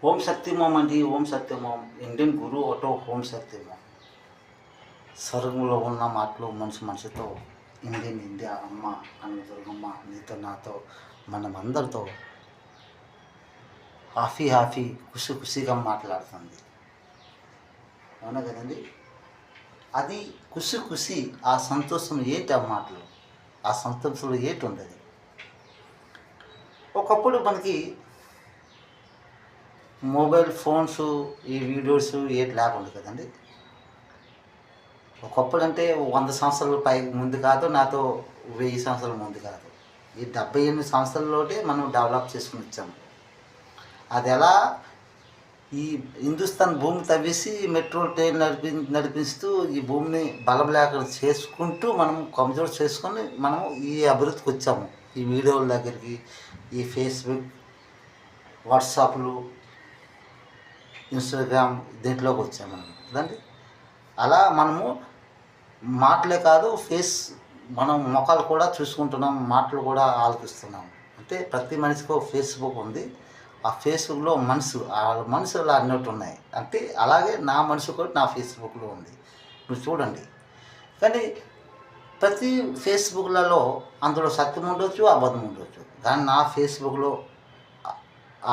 ఓం సత్యమోం అండి. ఓం సత్యమోం. ఇండియన్ గురువు ఒకటో ఓం సత్యమోం. స్వర్గంలో ఉన్న మాటలు మనిషితో ఇండియా అమ్మ అని దుర్గమ్మ నీతో నాతో మనమందరితో హాఫీ ఖుషిగా మాట్లాడుతుంది. అవునా కదండి? అది ఖుషి ఆ సంతోషం ఏంటి? ఆ మాటలు ఆ సంతోషంలో ఏంటి ఉండదు. ఒకప్పుడు మనకి మొబైల్ ఫోన్స్ ఈ వీడియోస్ ఏటి లేకుండా కదండి. ఒకప్పుడు అంటే 100 సంవత్సరాల ముందు కాదు, నాతో 1000 సంవత్సరాల ముందు కాదు, ఈ 78 సంవత్సరాలలోనే మనం డెవలప్ చేసుకుని వచ్చాము. అది ఎలా? ఈ హిందుస్థాన్ భూమి తవ్వేసి మెట్రో ట్రైన్ నడిపిస్తూ ఈ భూమిని బలం లేకుండా చేసుకుంటూ మనం కమజోరు చేసుకొని మనం ఈ అభివృద్ధికి వచ్చాము. ఈ వీడియోల దగ్గరికి, ఈ ఫేస్బుక్, వాట్సాప్లు, ఇన్స్టాగ్రామ్ దీంట్లోకి వచ్చాము మనం కదండి. అలా మనము మాటలే కాదు, మనం ముఖాలు కూడా చూసుకుంటున్నాం, మాటలు కూడా ఆలోచిస్తున్నాం. అంటే ప్రతి మనిషికి ఒక ఫేస్బుక్ ఉంది. ఆ ఫేస్బుక్లో మనసు అలా అన్నట్టు ఉన్నాయి. అంటే అలాగే నా మనసు కూడా నా ఫేస్బుక్లో ఉంది. మీరు చూడండి. కానీ ప్రతి ఫేస్బుక్లలో అందులో సత్యం ఉండొచ్చు, అబద్ధం ఉండొచ్చు. కానీ నా ఫేస్బుక్లో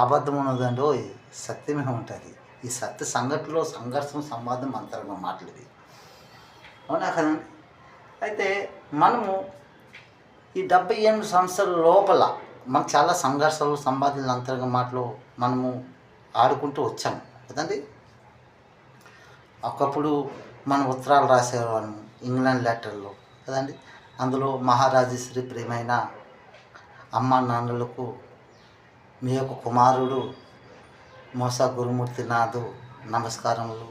అబద్ధం ఉన్నదండి, సత్యమే ఉంటుంది. ఈ సత్య సంఘటనలో సంఘర్షణ, సంవాదం, అంతరంగం మాటలు ఇవి. అవునా కదండి? అయితే మనము ఈ 78 సంవత్సరాల లోపల మనకు చాలా సంఘర్షణలు, సంపాదనలు, అంతరంగ మాటలు మనము ఆడుకుంటూ వచ్చాము కదండి. ఒకప్పుడు మనం ఉత్తరాలు రాసేవాళ్ళము, ఇంగ్లాండ్ లెటర్లు కదండి. అందులో మహారాజశ్రీ ప్రియమైన అమ్మ నాన్నలకు మీ యొక్క కుమారుడు మోసా గురుమూర్తి నాథు నమస్కారములు,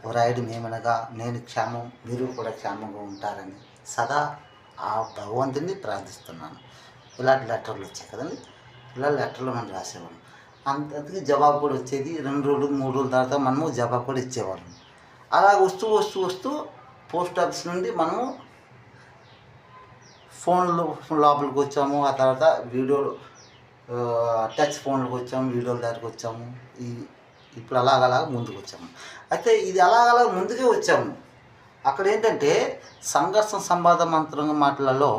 వ్రాయడం ఏమనగా నేను క్షేమం, మీరు కూడా క్షేమంగా ఉంటారని సదా ఆ భగవంతుని ప్రార్థిస్తున్నాను. ఇలాంటి లెటర్లు వచ్చాయి కదండి. ఇలా లెటర్లు మనం రాసేవాళ్ళం. అందుకే జవాబు కూడా వచ్చేది. 2 రోజులు 3 రోజుల తర్వాత మనము జవాబు కూడా ఇచ్చేవాళ్ళం. అలా వస్తూ పోస్ట్ ఆఫీస్ నుండి మనము ఫోన్లు లోపలికి వచ్చాము. ఆ తర్వాత వీడియోలు, టచ్ ఫోన్లకు వచ్చాము, వీడియోల దగ్గరికి వచ్చాము. ఇప్పుడు అలాగ ముందుకు వచ్చాము. అయితే ఇది అలాగ ముందుకే వచ్చాము. అక్కడ ఏంటంటే సంఘర్షణ, సంవాదం, అంతరంగ మాటలలో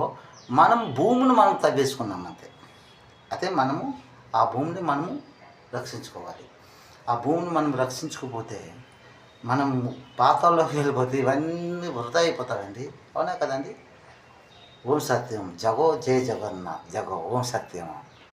మనం భూమిని మనం తవ్వేసుకున్నాం అంతే. అయితే మనము ఆ భూమిని మనము రక్షించుకోవాలి. ఆ భూమిని మనం రక్షించుకోకపోతే మనం పాతాల్లోకి వెళ్ళిపోతే ఇవన్నీ వృధా అయిపోతాయండి. అవునా కదండి? ఓం సత్యం. జగో జయ జగన్నాథ్. జగో ఓం సత్యం.